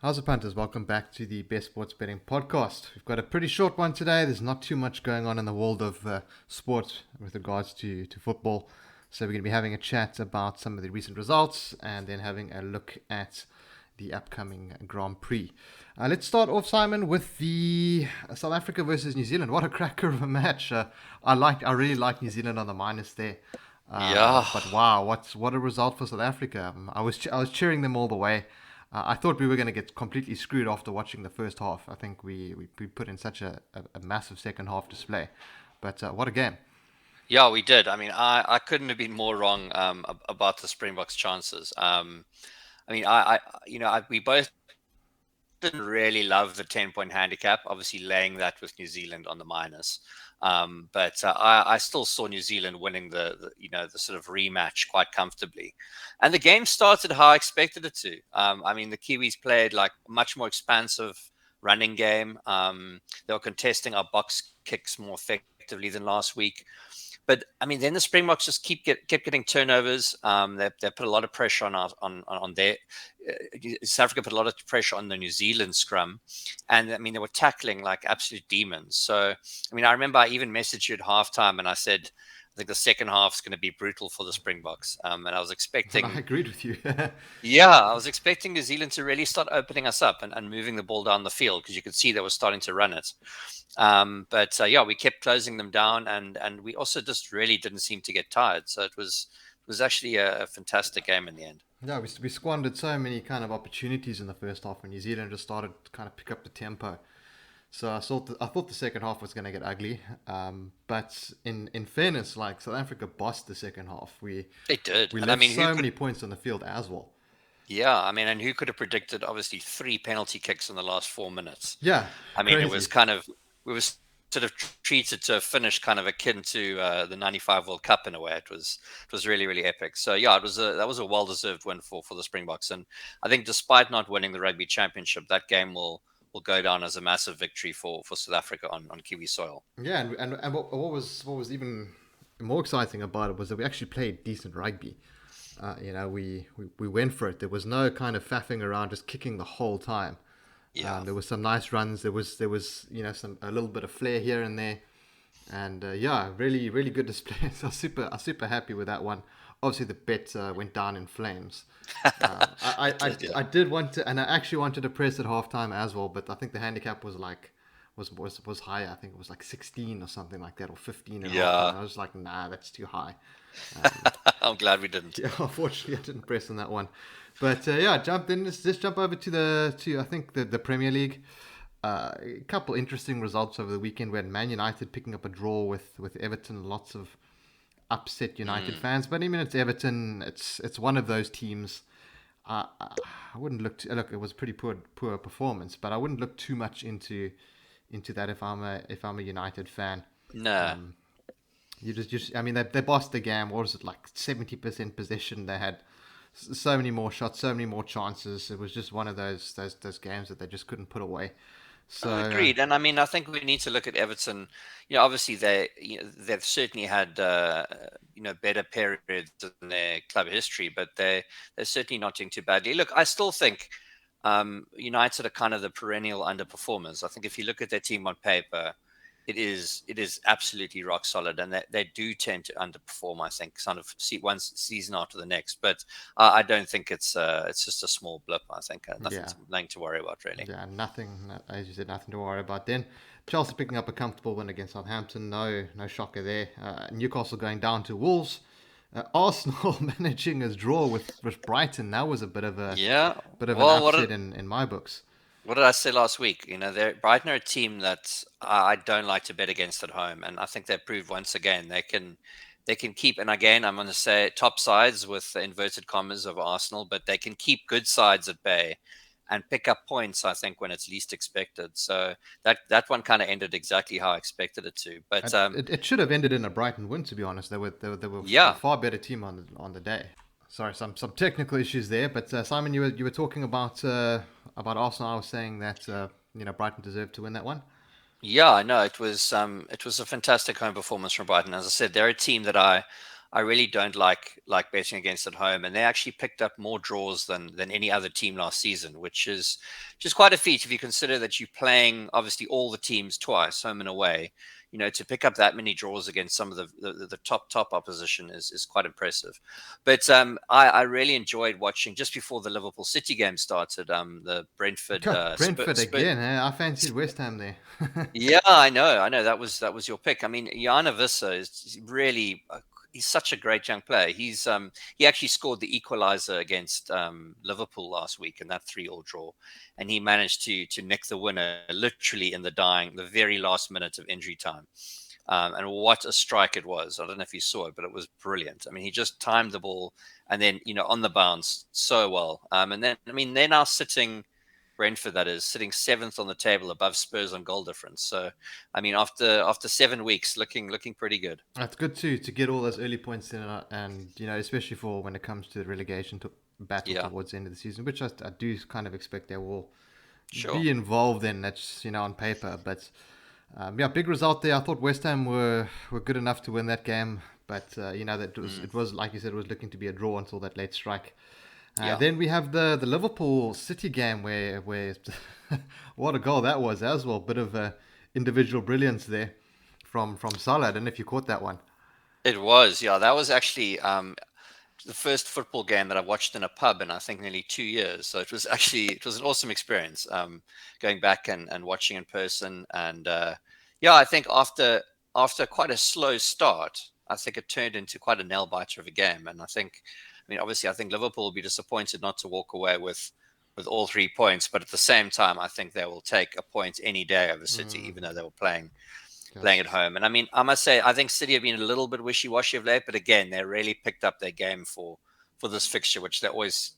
How's it, punters? Welcome back to the Best Sports Betting Podcast. We've got a pretty short one today. There's not too much going on in the world of sports with regards to football. So we're going to be having a chat about some of the recent results and then having a look at the upcoming Grand Prix. Let's start off, Simon, with the South Africa versus New Zealand. What a cracker of a match! I really like New Zealand on the minus there. Yeah, But wow, what a result for South Africa! I was cheering them all the way. I thought we were going to get completely screwed after watching the first half. I think we put in such a massive second half display. But what a game. yeah, we did. I couldn't have been more wrong about the Springboks' chances. We both didn't really love the 10-point handicap, obviously laying that with New Zealand on the minus. But I still saw New Zealand winning the sort of rematch quite comfortably. And the game started how I expected it to. The Kiwis played like a much more expansive running game. They were contesting our box kicks more effectively than last week. But then the Springboks just kept getting turnovers. They put a lot of pressure on their South Africa put a lot of pressure on the New Zealand scrum, and they were tackling like absolute demons. So I remember I even messaged you at halftime, and I said I think the second half is going to be brutal for the Springboks. And I was And I expecting agreed with you. yeah, I was expecting New Zealand to really start opening us up and moving the ball down the field because you could see they were starting to run it. But we kept closing them down, and we also just really didn't seem to get tired. So it was actually a fantastic game in the end. Yeah, we squandered so many kind of opportunities in the first half, and New Zealand just started to kind of pick up the tempo. So I thought the second half was going to get ugly. But in fairness, like South Africa bossed the second half. We They did, we and left who so could? many points on the field as well. Yeah, and who could have predicted? Obviously, three penalty kicks in the last 4 minutes. Yeah, It was crazy. kind of we were sort of treated to a finish kind of akin to the '95 World Cup in a way. It was really really epic. So yeah, that was a well deserved win for the Springboks, and I think despite not winning the rugby championship, that game will go down as a massive victory for South Africa on Kiwi soil. Yeah, and what was even more exciting about it was that we actually played decent rugby. We went for it. There was no kind of faffing around, just kicking the whole time. Yeah. There was some nice runs. There was some a little bit of flair here and there, and yeah, really good display. So I was super happy with that one. Obviously, the bet went down in flames. It did, yeah. I did want to, and I actually wanted to press at halftime as well, but I think the handicap was like was higher. I think it was like 16 or something like that, or 15 at halftime. Yeah. I was like, nah, that's too high. Um, I'm glad we didn't. yeah, unfortunately, I didn't press on that one. But yeah, jump in. Let's jump over to I think the Premier League. A couple interesting results over the weekend. We had Man United picking up a draw with Everton. Lots of upset United Mm. fans, but I mean it's Everton. It's one of those teams. I wouldn't look. It was a pretty poor performance, but I wouldn't look too much into that if I'm a United fan. No. Um, I mean they bossed the game. What was it, like 70% possession? They had so many more shots, so many more chances. It was just one of those games that they just couldn't put away. So Agreed, and I think we need to look at Everton. Obviously they've certainly had better periods in their club history, but they're certainly not doing too badly. Look, I still think United are kind of the perennial underperformers. I think if you look at their team on paper, it is absolutely rock solid, and they do tend to underperform. I think, kind of see one season after the next, but I don't think it's just a small blip. I think yeah, nothing to worry about really. yeah, nothing. As you said, nothing to worry about. Then Chelsea picking up a comfortable win against Southampton. No shocker there. Newcastle going down to Wolves. Arsenal managing a draw with Brighton. That was a Yeah. bit of an Well, upset in my books. what did I say last week? Brighton are a team that I don't like to bet against at home, and I think they've proved once again they can keep. And again, I'm going to say top sides with the inverted commas of Arsenal, but they can keep good sides at bay and pick up points. I think when it's least expected. So that one kind of ended exactly how I expected it to. But It should have ended in a Brighton win. To be honest, they were a yeah, far better team on the day. Sorry, some technical issues there. But Simon, you were talking about Arsenal. I was saying that Brighton deserved to win that one. yeah, I know it was a fantastic home performance from Brighton. As I said, they're a team that I I really don't like betting against at home, and they actually picked up more draws than any other team last season, which is just quite a feat if you consider that you're playing obviously all the teams twice, home and away. To pick up that many draws against some of the top opposition is quite impressive. But I really enjoyed watching just before the Liverpool City game started. The Brentford Brentford Spurs. again. Eh? I fancied West Ham there. Yeah, I know. That was your pick. I mean, Jana Vissa is really he's such a great young player. He actually scored the equalizer against Liverpool last week in that 3-3 draw, and he managed to nick the winner literally in the very last minute of injury time. And what a strike it was! I don't know if you saw it, but it was brilliant. I mean, he just timed the ball and then on the bounce so well. And then I mean, they're now sitting. Brentford, that is, sitting seventh on the table above Spurs on goal difference. So, I mean, after 7 weeks, looking pretty good. It's good to get all those early points in, and especially for when it comes to the relegation battle Yeah, towards the end of the season, which I do kind of expect they will sure. be involved in. That's on paper, but yeah, big result there. I thought West Ham were good enough to win that game, but that Mm, it was like you said, it was looking to be a draw until that late strike. yeah, Then we have the Liverpool City game where what a goal that was as well. Bit of individual brilliance there from Salah. I don't know if you caught that one. it was. Yeah, that was actually the first football game that I watched in a pub in I think nearly 2 years. So it was an awesome experience. Going back and watching in person, and yeah, I think after quite a slow start, I think it turned into quite a nail biter of a game. And obviously, I think Liverpool will be disappointed not to walk away with all 3 points, but at the same time, I think they will take a point any day over City, Mm, even though they were playing at yes. home. And I mean, I must say, I think City have been a little bit wishy-washy of late, but again, they really picked up their game for this fixture, which they always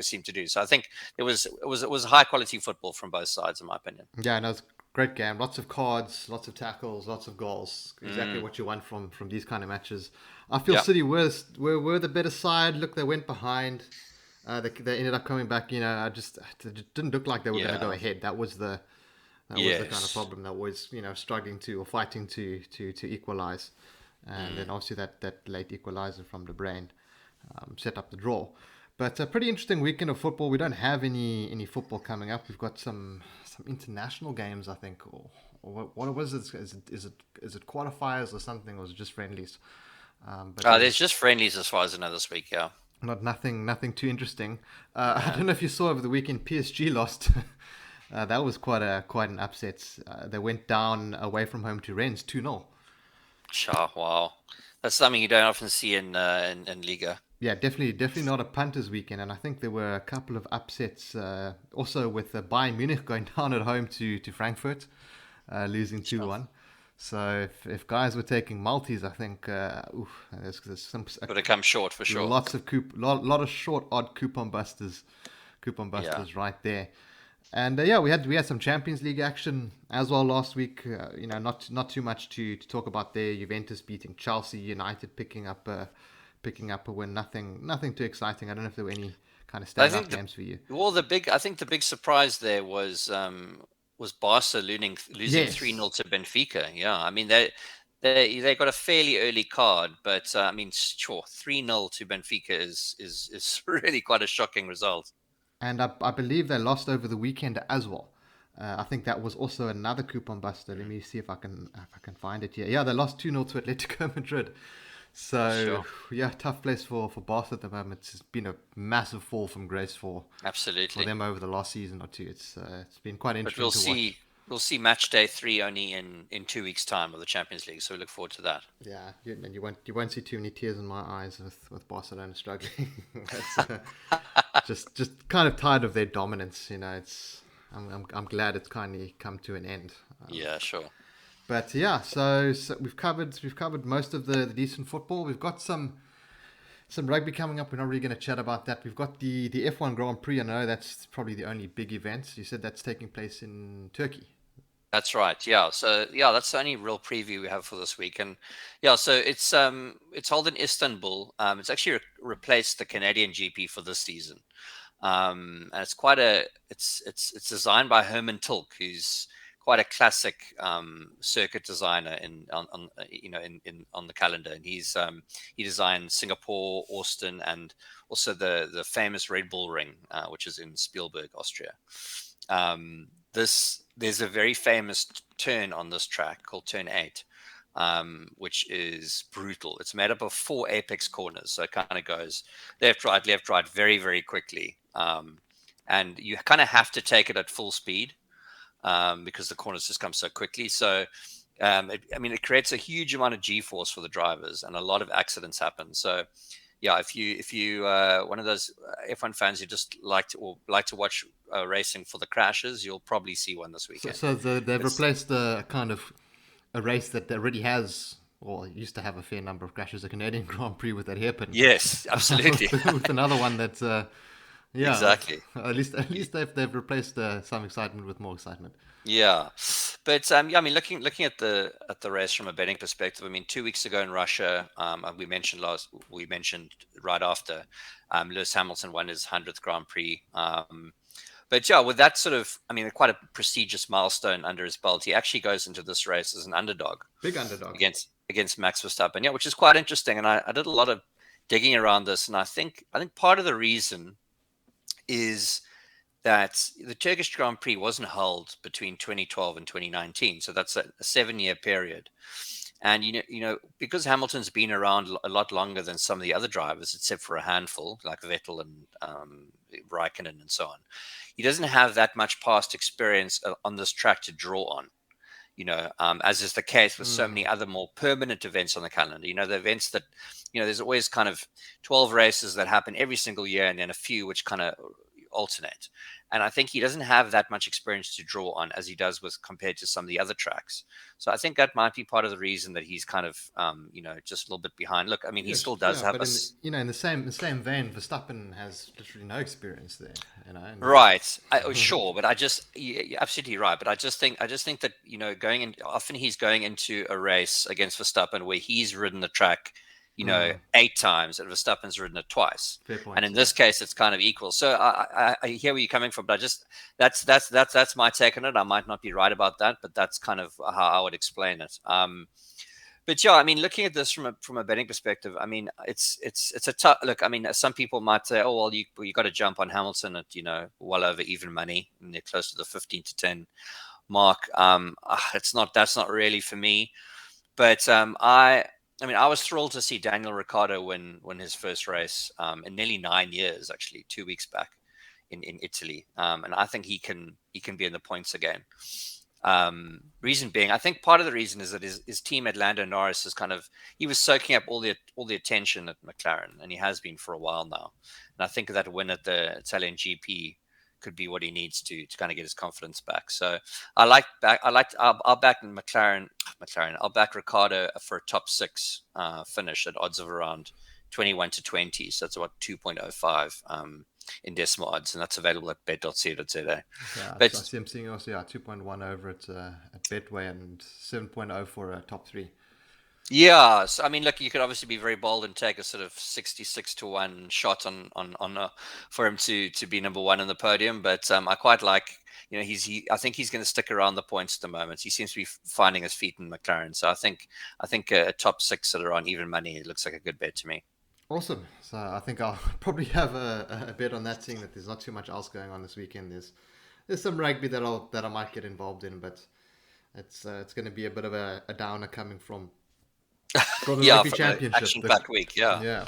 seem to do. So I think it was high quality football from both sides, in my opinion. Yeah, no, it's a great game. Lots of cards, lots of tackles, lots of goals. Exactly Mm, what you want from these kind of matches. I feel yeah, City were the better side. Look, they went behind. They ended up coming back. It didn't look like they were going to go yeah, ahead. That was the kind of yes, problem that was struggling to or fighting to equalize, and then mm, obviously that late equalizer from De Bruyne set up the draw. But a pretty interesting weekend of football. We don't have any football coming up. We've got some international games, I think, or what was it? Is it quarterfinals or something, or is it just friendlies? But yeah, there's just friendlies as far as I know this week. Yeah, not nothing too interesting. I no. don't know if you saw over the weekend, PSG lost. That was quite an upset. They went down away from home to Rennes 2-0. Sure, wow, that's something you don't often see in Liga. Yeah, definitely not a punters weekend, and I think there were a couple of upsets also with Bayern Munich going down at home to Frankfurt, losing two Sure, one. So if guys were taking multis, I think there's some but it comes short for sure. lots of lot of short odd coupon Yeah. busters right there. And yeah, we had some Champions League action as well last week. Not too much to talk about there. Juventus beating Chelsea, United picking up a win. Nothing too exciting. I don't know if there were any kind of I standout think games for you. I think the big surprise there was Barca losing 3-0 Yes, to Benfica. Yeah, I mean they got a fairly early card, but I mean sure 3-0 to Benfica is really quite a shocking result. and I believe they lost over the weekend as well. I think that was also another coupon buster. Let Mm, me see if I can find it here. Yeah, they lost 2-0 to Atletico Madrid. So sure, yeah, tough place for Barca at the moment. It's been a massive fall from grace for absolutely. them over the last season or two. It's been quite But interesting we'll to watch. see match day 3 only in 2 weeks time of the Champions League, so we look forward to that. Yeah, and you won't see too many tears in my eyes with Barcelona struggling. That's just kind of tired of their dominance. I'm glad it's kindly come to an end. Yeah, sure. But yeah, so we've covered most of the decent football. We've got some rugby coming up. We're not really going to chat about that. We've got the F1 Grand Prix. I know that's probably the only big event. You said that's taking place in Turkey. That's right. Yeah. So yeah, that's the only real preview we have for this week. And yeah, so it's held in Istanbul. It's actually replaced the Canadian GP for this season. And it's quite a it's designed by Herman Tilke, who's quite a classic circuit designer on the calendar, and he designed Singapore, Austin, and also the famous Red Bull Ring, which is in Spielberg, Austria. There's a very famous turn on this track called Turn 8, which is brutal. It's made up of 4 apex corners, so it kind of goes left, right, very, very quickly, and you kind of have to take it at full speed because the corners just come so quickly. So, it creates a huge amount of G-force for the drivers, and a lot of accidents happen. So, yeah, if you one of those F1 fans who just like to watch racing for the crashes, you'll probably see one this So, weekend. they've replaced a kind of a race that already has, or used to have a fair number of crashes, the Canadian Grand Prix with that hairpin. Yes, absolutely. with another one that's, yeah, Exactly. at least they've replaced some excitement with more excitement. Yeah, but looking at the race from a betting perspective, 2 weeks ago in Russia, we mentioned right after, Lewis Hamilton won his 100th Grand Prix. But yeah, with that sort of, quite a prestigious milestone under his belt, he actually goes into this race as an underdog Big underdog. against Max Verstappen. Yeah, which is quite interesting, and I did a lot of digging around this, and I think part of the reason is that the Turkish Grand Prix wasn't held between 2012 and 2019, so that's a 7-year period. And because Hamilton's been around a lot longer than some of the other drivers, except for a handful like Vettel and Raikkonen and so on, he doesn't have that much past experience on this track to draw on. As is the case with so many other more permanent events on the calendar. The events that, there's always kind of 12 races that happen every single year, and then a few which kind of alternate. And I think he doesn't have that much experience to draw on as he does compared to some of the other tracks. So I think that might be part of the reason that he's kind of, just a little bit behind. Look, he still does have but in the same vein, Verstappen has literally no experience there. Right. Sure, but you're absolutely right. But I just think that often he's going into a race against Verstappen where he's ridden the track 8 times, and Verstappen's ridden it twice. Fair point, and in this case, it's kind of equal. So I hear where you're coming from, but that's my take on it. I might not be right about that, but that's kind of how I would explain it. But yeah, looking at this from a betting perspective, it's a tough look. Some people might say, oh well, you got to jump on Hamilton at well over even money, and they're close to the 15-10 mark. That's not really for me. But I was thrilled to see Daniel Ricciardo win his first race in nearly 9 years, actually 2 weeks back in Italy, and I think he can be in the points again. Reason being, I think part of the reason is that his team at Lando Norris he was soaking up all the attention at McLaren, and he has been for a while now. And I think that win at the Italian GP could be what he needs to kind of get his confidence back. So I'll back McLaren. I'll back Ricciardo for a top 6 finish at odds of around 21-20. So that's about 2.05 in decimal odds, and that's available at bet.co.za. Yeah, I see him seeing also 2.1 over at Betway and 7.0 for a top 3. Yeah, so look, you could obviously be very bold and take a sort of 66-1 shot on for him to be number 1 on the podium, but I quite like, I think he's going to stick around the points at the moment. He seems to be finding his feet in McLaren, so I think a top 6 that are on even money, it looks like a good bet to me. Awesome. So I think I'll probably have a bet on that, seeing that there's not too much else going on this weekend. There's some rugby that I might get involved in, but it's going to be a bit of a downer coming from the rugby championship. Action-packed week, yeah. Yeah.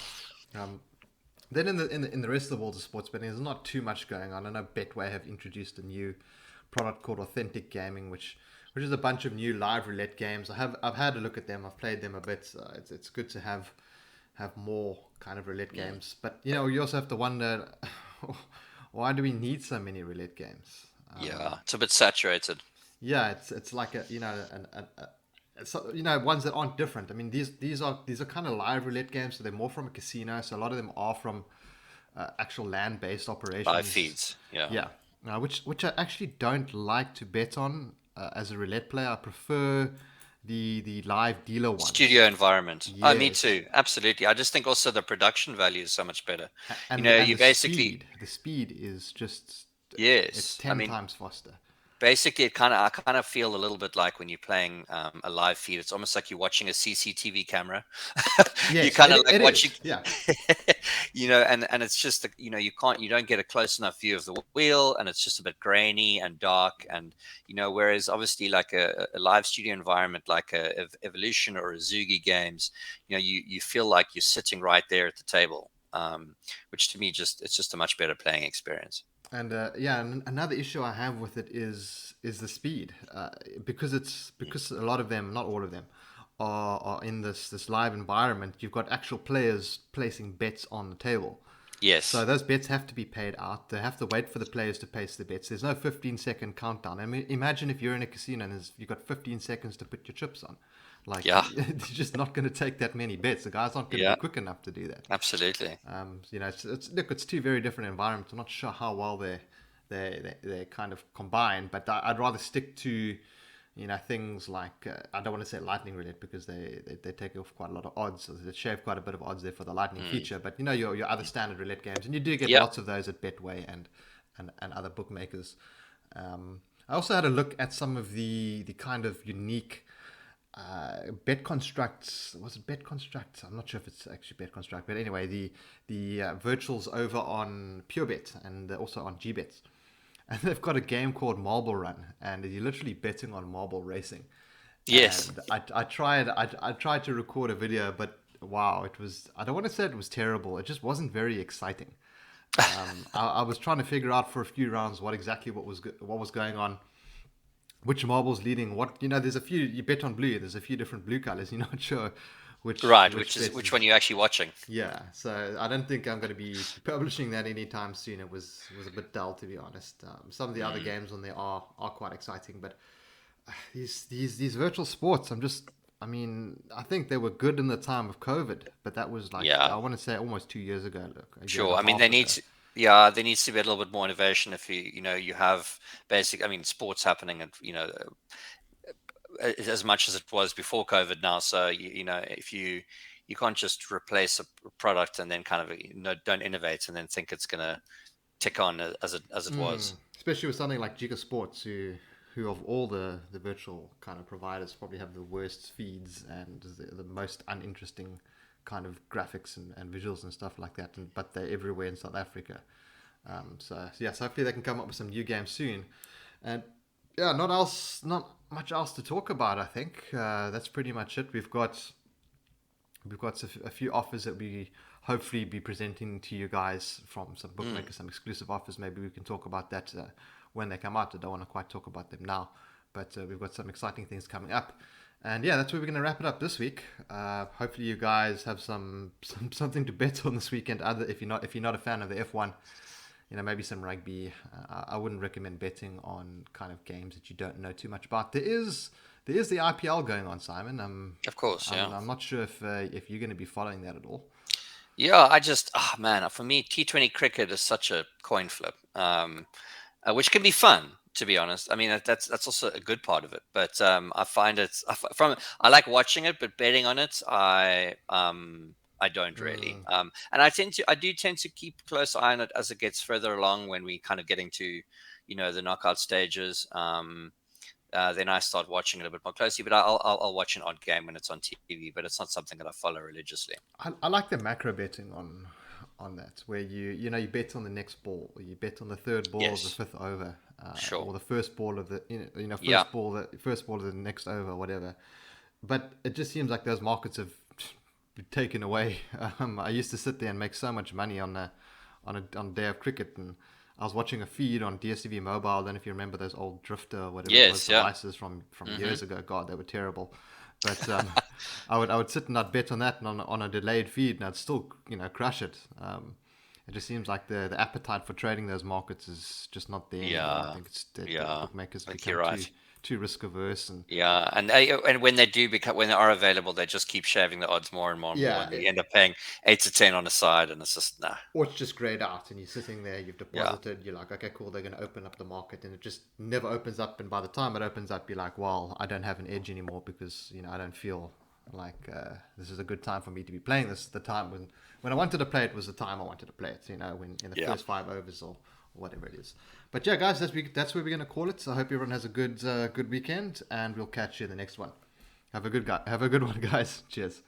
Then in the rest of the world of sports betting, there's not too much going on. I know Betway have introduced a new product called Authentic Gaming, which is a bunch of new live roulette games. I've had a look at them. I've played them a bit. So it's good to have more kind of roulette games. But you also have to wonder, why do we need so many roulette games? It's a bit saturated. Yeah, it's like ones that aren't different. These are kind of live roulette games, so they're more from a casino. So a lot of them are from actual land-based operations. Live feeds, yeah. Which I actually don't like to bet on as a roulette player. I prefer the live dealer ones. Studio environment. Yes. Oh, me too. Absolutely. I just think also the production value is so much better. And the speed is just, yes. It's 10 times faster. basically, I kind of feel a little bit like when you're playing a live feed. It's almost like you're watching a CCTV camera. You Yes, kind of like it watching, is. Yeah. and it's just you don't get a close enough view of the wheel, and it's just a bit grainy and dark, and whereas obviously like a live studio environment like a Evolution or a Zugi Games, you feel like you're sitting right there at the table, which to me it's just a much better playing experience. And yeah, and another issue I have with it is the speed, Mm. because a lot of them, not all of them, are in this live environment. You've got actual players placing bets on the table, so Yes. those bets have to be paid out. They have to wait for the players to place the bets. There's no 15-second countdown. I mean, imagine if you're in a casino and you've got 15 seconds to put your chips on. Like, Yeah. you're just not going to take that many bets. The guy's not going to be Yeah. quick enough to do that. Absolutely. Look, it's two very different environments. I'm not sure how well they kind of combine, but I'd rather stick to things like I don't want to say lightning roulette because they take off quite a lot of odds. So they shave quite a bit of odds there for the lightning Mm. feature. But your other standard roulette games, and you do get Yeah. lots of those at Betway and other bookmakers. I also had a look at some of the kind of unique bet constructs. Was it bet constructs? I'm not sure if it's actually bet construct, but anyway, the virtuals over on PureBet and also on GBets, and they've got a game called Marble Run, and you're literally betting on marble racing. Yes. And I tried to record a video, but wow, it was, I don't want to say it was terrible. It just wasn't very exciting. I was trying to figure out for a few rounds what was going on, which marble's leading what. There's a few, you bet on blue, there's a few different blue colors, you're not sure Right. which Which bet which is. one are you actually watching? Yeah, so I don't think I'm going to be publishing that anytime soon. It was a bit dull, to be honest. Some of the other Mm. games on there are quite exciting, but these virtual sports, I mean, I think they were good in the time of COVID, but that was like, I Yeah. want to say almost 2 years ago, look, a year and Sure. a I mean, half ago. yeah, there needs to be a little bit more innovation if you have I mean, sports happening and, as much as it was before COVID now. So, if you can't just replace a product and then kind of, don't innovate and then think it's going to tick on as it was. Especially with something like Giga Sports, who of all the virtual kind of providers probably have the worst feeds and the most uninteresting kind of graphics and visuals and stuff like that. But they're everywhere in South Africa. So yes, hopefully they can come up with some new games soon. And yeah, not much else to talk about. I think that's pretty much it. We've got a few offers that we hopefully be presenting to you guys from some Mm, bookmakers, some exclusive offers. Maybe we can talk about that when they come out. I don't want to quite talk about them now, but we've got some exciting things coming up. And yeah, that's where we're going to wrap it up this week. Hopefully, you guys have something to bet on this weekend. Other if you're not a fan of the F1, maybe some rugby. I wouldn't recommend betting on kind of games that you don't know too much about. There is the IPL going on, Simon. of course. I'm, Yeah. I'm not sure if you're going to be following that at all. Yeah. Man, for me, T20 cricket is such a coin flip. Which can be fun, to be honest. I mean, that's also a good part of it. But I find I like watching it, but betting on it, I don't really. Mm. And I do tend to keep a close eye on it as it gets further along when we kind of getting to, the knockout stages. Then I start watching it a bit more closely. But I'll watch an odd game when it's on TV, but it's not something that I follow religiously. I like the macro betting on that, where you bet on the next ball, or you bet on the third ball of the Yes, fifth over, sure. or the first ball of the Yeah. first ball of the next over, whatever. But it just seems like those markets have been taken away. I used to sit there and make so much money on a day of cricket, and I was watching a feed on DSTV Mobile. I don't know if you remember those old Drifter or whatever it was Yes. Yeah. devices from Hmm. years ago. God, they were terrible. But I would sit and I'd bet on that and on a delayed feed, and I'd still crush it. It just seems like the appetite for trading those markets is just not there anymore. I Yeah. think it's that the Yeah. bookmakers I think you're become right. too risk averse, and Yeah, and when they do become when they are available, they just keep shaving the odds more and more and more, yeah, and you end up paying 8 to 10 on a side, and it's just nah. or it's just grayed out and you're sitting there, you've Yeah, deposited, you're like, okay, cool, they're going to open up the market, and it just never opens up. And by the time it opens up, you're like, well, I don't have an edge anymore because I don't feel like this is a good time for me to be playing this. The time when I wanted to play it was the time I wanted to play it. When in the yeah, first 5 overs whatever it is. But yeah, guys, that's where we're gonna call it. So I hope everyone has a good weekend, and we'll catch you in the next one. Have a good one, guys. Cheers.